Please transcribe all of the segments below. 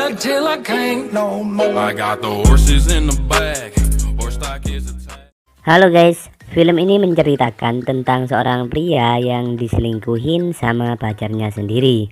ride till I can't no more. I got the horses in the back. Horse stock is attack. Halo guys, film ini menceritakan tentang seorang pria yang diselingkuhin sama pacarnya sendiri.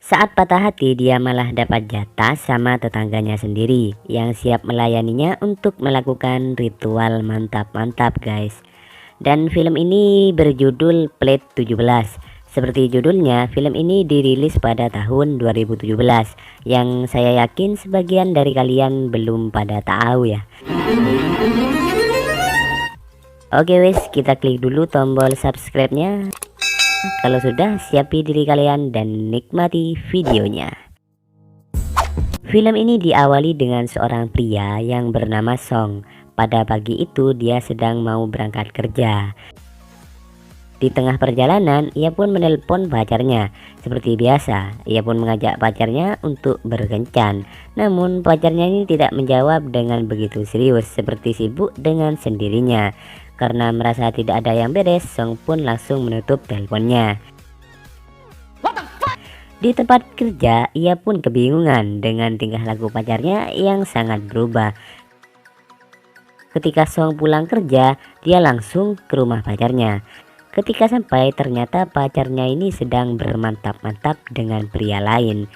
Saat patah hati, dia malah dapat jatah sama tetangganya sendiri yang siap melayaninya untuk melakukan ritual mantap-mantap guys. Dan film ini berjudul Plate 17. Seperti judulnya, film ini dirilis pada tahun 2017 yang saya yakin sebagian dari kalian belum pada tahu ya. Oke wes, kita klik dulu tombol subscribe-nya. Kalau sudah, siapi diri kalian dan nikmati videonya. Film ini diawali dengan seorang pria yang bernama Song. Pada pagi itu dia sedang mau berangkat kerja. Di tengah perjalanan, ia pun menelpon pacarnya. Seperti biasa, ia pun mengajak pacarnya untuk berkencan. Namun pacarnya ini tidak menjawab dengan begitu serius, seperti sibuk dengan sendirinya. Karena merasa tidak ada yang beres, Song pun langsung menutup teleponnya. Di tempat kerja, ia pun kebingungan dengan tingkah laku pacarnya yang sangat berubah. Ketika Song pulang kerja, dia langsung ke rumah pacarnya. Ketika sampai, ternyata pacarnya ini sedang bermantap-mantap dengan pria lain.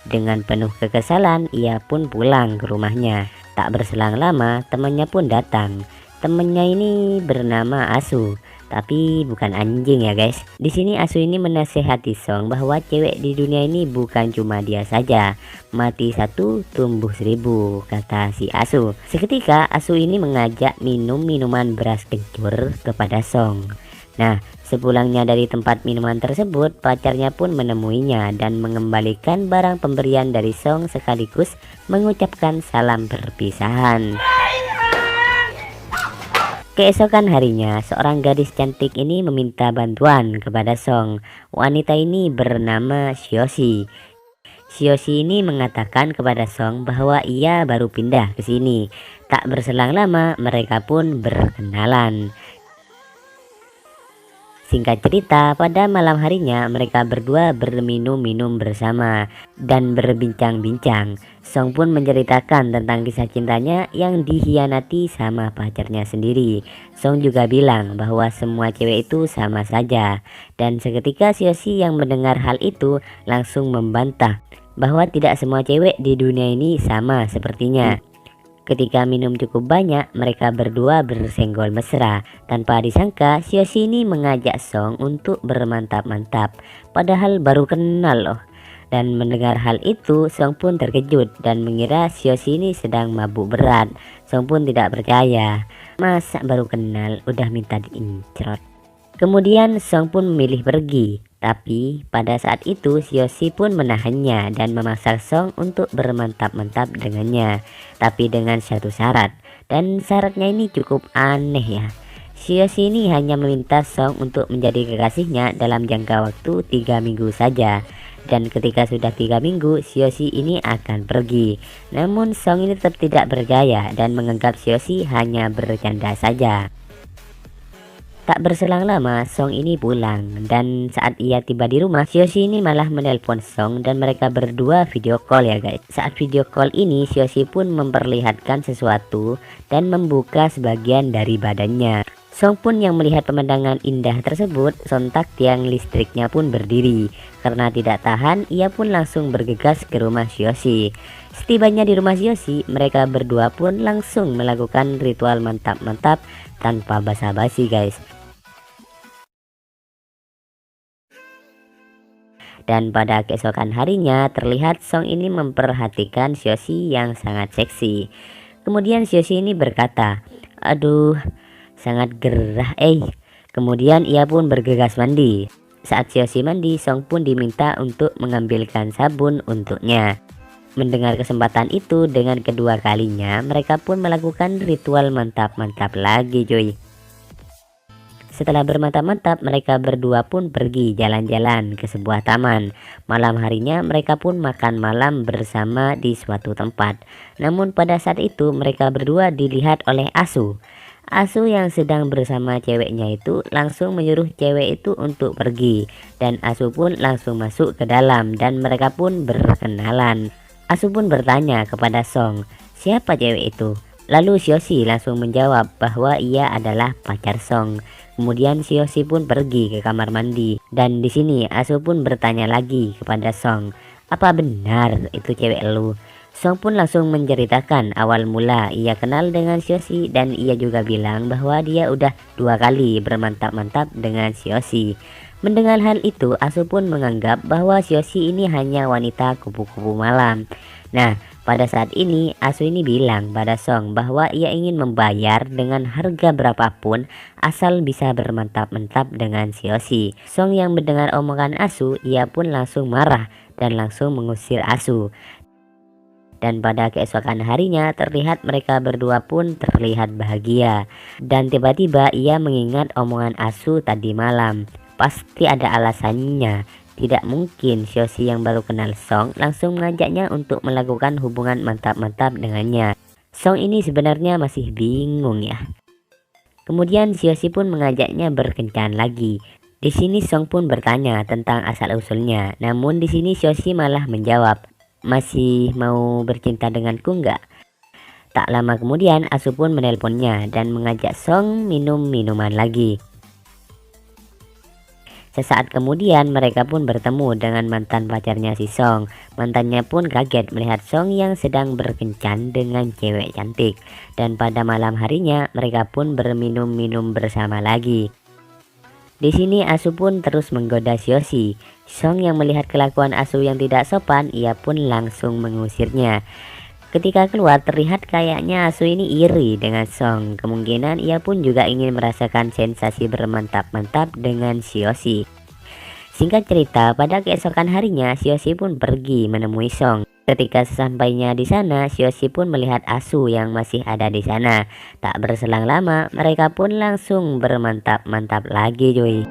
Dengan penuh kekesalan, ia pun pulang ke rumahnya. Tak berselang lama, temannya pun datang. Temannya ini bernama Asu, tapi bukan anjing ya guys. Di sini Asu ini menasehati Song bahwa cewek di dunia ini bukan cuma dia saja. Mati satu, tumbuh seribu, kata si Asu. Seketika Asu ini mengajak minum minuman beras kencur kepada Song. Nah, sepulangnya dari tempat minuman tersebut, pacarnya pun menemuinya dan mengembalikan barang pemberian dari Song sekaligus mengucapkan salam perpisahan. Keesokan harinya, seorang gadis cantik ini meminta bantuan kepada Song. Wanita ini bernama Xiaoxi. Xiaoxi ini mengatakan kepada Song bahwa ia baru pindah ke sini. Tak berselang lama, mereka pun berkenalan. Singkat cerita, pada malam harinya mereka berdua berminum-minum bersama dan berbincang-bincang. Song pun menceritakan tentang kisah cintanya yang dikhianati sama pacarnya sendiri. Song juga bilang bahwa semua cewek itu sama saja. Dan seketika Xiaoxi yang mendengar hal itu langsung membantah bahwa tidak semua cewek di dunia ini sama sepertinya. Ketika minum cukup banyak, mereka berdua bersenggol mesra. Tanpa disangka, Xiaoxi ini mengajak Song untuk bermantap-mantap, padahal baru kenal loh. Dan mendengar hal itu, Song pun terkejut dan mengira Xiaoxi ini sedang mabuk berat. Song pun tidak percaya, masa baru kenal udah minta diincrot. Kemudian Song pun memilih pergi, tapi pada saat itu Xiaoxi pun menahannya dan memaksa Song untuk bermantap-mantap dengannya, tapi dengan satu syarat, dan syaratnya ini cukup aneh ya. Xiaoxi ini hanya meminta Song untuk menjadi kekasihnya dalam jangka waktu 3 minggu saja. Dan ketika sudah 3 minggu, Xiaoxi ini akan pergi. Namun Song ini tetap tidak percaya dan menganggap Xiaoxi hanya bercanda saja. Tak berselang lama, Song ini pulang, dan saat ia tiba di rumah, Xiaoxi ini malah menelpon Song dan mereka berdua video call ya guys. Saat video call ini, Xiaoxi pun memperlihatkan sesuatu dan membuka sebagian dari badannya. Song pun yang melihat pemandangan indah tersebut, sontak tiang listriknya pun berdiri. Karena tidak tahan, ia pun langsung bergegas ke rumah Xiaoxi. Setibanya di rumah Xiaoxi, mereka berdua pun langsung melakukan ritual mantap-mantap tanpa basa-basi guys. Dan pada keesokan harinya terlihat Song ini memperhatikan Xiaoxi yang sangat seksi. Kemudian Xiaoxi ini berkata, "Aduh, sangat gerah Kemudian ia pun bergegas mandi. Saat Xiaoxi mandi, Song pun diminta untuk mengambilkan sabun untuknya. Mendengar kesempatan itu, dengan kedua kalinya mereka pun melakukan ritual mantap-mantap lagi cuy. Setelah bermantap-mantap, mereka berdua pun pergi jalan-jalan ke sebuah taman. Malam harinya mereka pun makan malam bersama di suatu tempat. Namun pada saat itu mereka berdua dilihat oleh Asu. Asu yang sedang bersama ceweknya itu langsung menyuruh cewek itu untuk pergi, dan Asu pun langsung masuk ke dalam dan mereka pun berkenalan. Asu pun bertanya kepada Song, siapa cewek itu? Lalu Xiaoxi langsung menjawab bahwa ia adalah pacar Song. Kemudian Xiaoxi pun pergi ke kamar mandi, dan di sini Asu pun bertanya lagi kepada Song, apa benar itu cewek lu? Song pun langsung menceritakan awal mula ia kenal dengan Xiaoxi, dan ia juga bilang bahwa dia udah 2 kali bermantap-mantap dengan Xiaoxi. Mendengar hal itu, Asu pun menganggap bahwa Xiaoxi ini hanya wanita kupu-kupu malam. Nah, pada saat ini Asu ini bilang pada Song bahwa ia ingin membayar dengan harga berapapun asal bisa bermantap-mantap dengan Xiaoxi. Song yang mendengar omongan Asu, ia pun langsung marah dan langsung mengusir Asu. Dan pada keesokan harinya terlihat mereka berdua pun terlihat bahagia. Dan tiba-tiba ia mengingat omongan Asu tadi malam. Pasti ada alasannya. Tidak mungkin Xiaoxi yang baru kenal Song langsung mengajaknya untuk melakukan hubungan mantap-mantap dengannya. Song ini sebenarnya masih bingung ya. Kemudian Xiaoxi pun mengajaknya berkencan lagi. Di sini Song pun bertanya tentang asal-usulnya. Namun di sini Xiaoxi malah menjawab, masih mau bercinta denganku enggak? Tak lama kemudian Asu pun menelponnya dan mengajak Song minum minuman lagi. Sesaat kemudian mereka pun bertemu dengan mantan pacarnya si Song. Mantannya pun kaget melihat Song yang sedang berkencan dengan cewek cantik. Dan pada malam harinya mereka pun berminum-minum bersama lagi. Di sini Asu pun terus menggoda Xiaoxi. Song yang melihat kelakuan Asu yang tidak sopan, ia pun langsung mengusirnya. Ketika keluar terlihat kayaknya Asu ini iri dengan Song. Kemungkinan ia pun juga ingin merasakan sensasi bermantap-mantap dengan Xiaoxi. Singkat cerita, pada keesokan harinya Xiaoxi pun pergi menemui Song. Ketika sesampainya di sana, Xiaoxi pun melihat Asu yang masih ada di sana. Tak berselang lama, mereka pun langsung bermantap-mantap lagi, cuy.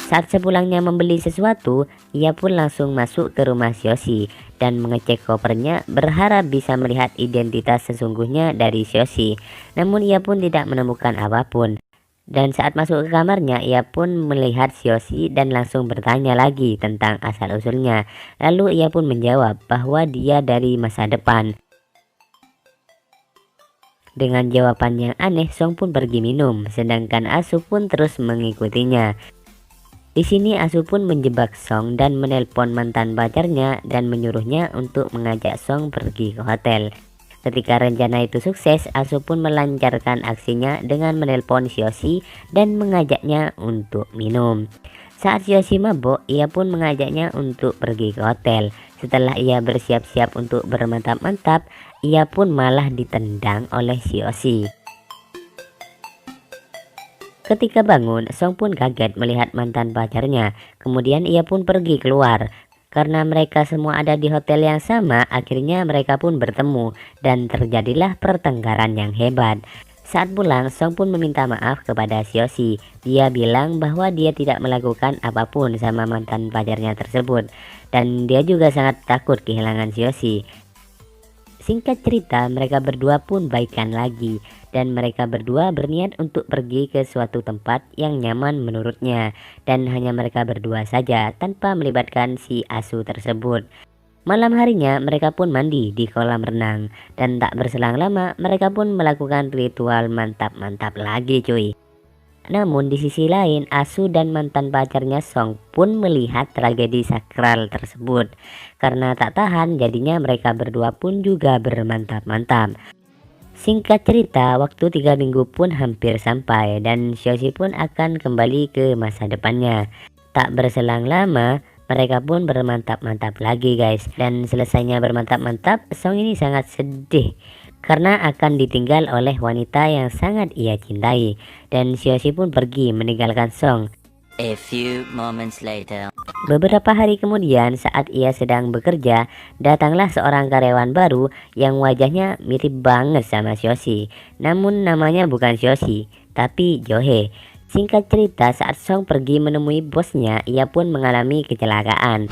Saat sepulangnya membeli sesuatu, ia pun langsung masuk ke rumah Xiaoxi dan mengecek kopernya berharap bisa melihat identitas sesungguhnya dari Xiaoxi. Namun ia pun tidak menemukan apapun. Dan saat masuk ke kamarnya, ia pun melihat Xiaoxi dan langsung bertanya lagi tentang asal-usulnya. Lalu ia pun menjawab bahwa dia dari masa depan. Dengan jawaban yang aneh, Song pun pergi minum, sedangkan Asu pun terus mengikutinya. Di sini Asu pun menjebak Song dan menelpon mantan pacarnya dan menyuruhnya untuk mengajak Song pergi ke hotel. Ketika rencana itu sukses, Asu pun melancarkan aksinya dengan menelpon Xiaoxi dan mengajaknya untuk minum. Saat Xiaoxi mabuk, ia pun mengajaknya untuk pergi ke hotel. Setelah ia bersiap-siap untuk bermantap-mantap, ia pun malah ditendang oleh Xiaoxi. Ketika bangun, Song pun kaget melihat mantan pacarnya. Kemudian ia pun pergi keluar. Karena mereka semua ada di hotel yang sama, akhirnya mereka pun bertemu dan terjadilah pertengkaran yang hebat. Saat pulang, Song pun meminta maaf kepada Xiaoxi. Dia bilang bahwa dia tidak melakukan apapun sama mantan pacarnya tersebut. Dan dia juga sangat takut kehilangan Xiaoxi. Singkat cerita, mereka berdua pun baikan lagi. Dan mereka berdua berniat untuk pergi ke suatu tempat yang nyaman menurutnya. Dan hanya mereka berdua saja tanpa melibatkan si Asu tersebut. Malam harinya mereka pun mandi di kolam renang. Dan tak berselang lama mereka pun melakukan ritual mantap-mantap lagi, cuy. Namun di sisi lain, Asu dan mantan pacarnya Song pun melihat tragedi sakral tersebut. Karena tak tahan, jadinya mereka berdua pun juga bermantap-mantap. Singkat cerita, waktu 3 minggu pun hampir sampai dan Xiaoxi pun akan kembali ke masa depannya. Tak berselang lama, mereka pun bermantap-mantap lagi, guys. Dan selesainya bermantap-mantap, Song ini sangat sedih karena akan ditinggal oleh wanita yang sangat ia cintai. Dan Xiaoxi pun pergi meninggalkan Song. A few moments later. Beberapa hari kemudian saat ia sedang bekerja, datanglah seorang karyawan baru yang wajahnya mirip banget sama Xiaoxi. Namun namanya bukan Xiaoxi, tapi Johe. Singkat cerita, saat Song pergi menemui bosnya, ia pun mengalami kecelakaan.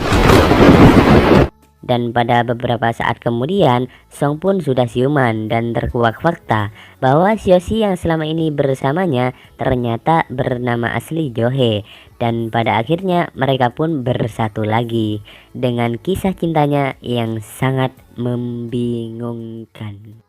Dan pada beberapa saat kemudian, Song pun sudah siuman dan terkuak fakta bahwa Xiaoxi yang selama ini bersamanya ternyata bernama asli Johe. Dan pada akhirnya mereka pun bersatu lagi dengan kisah cintanya yang sangat membingungkan.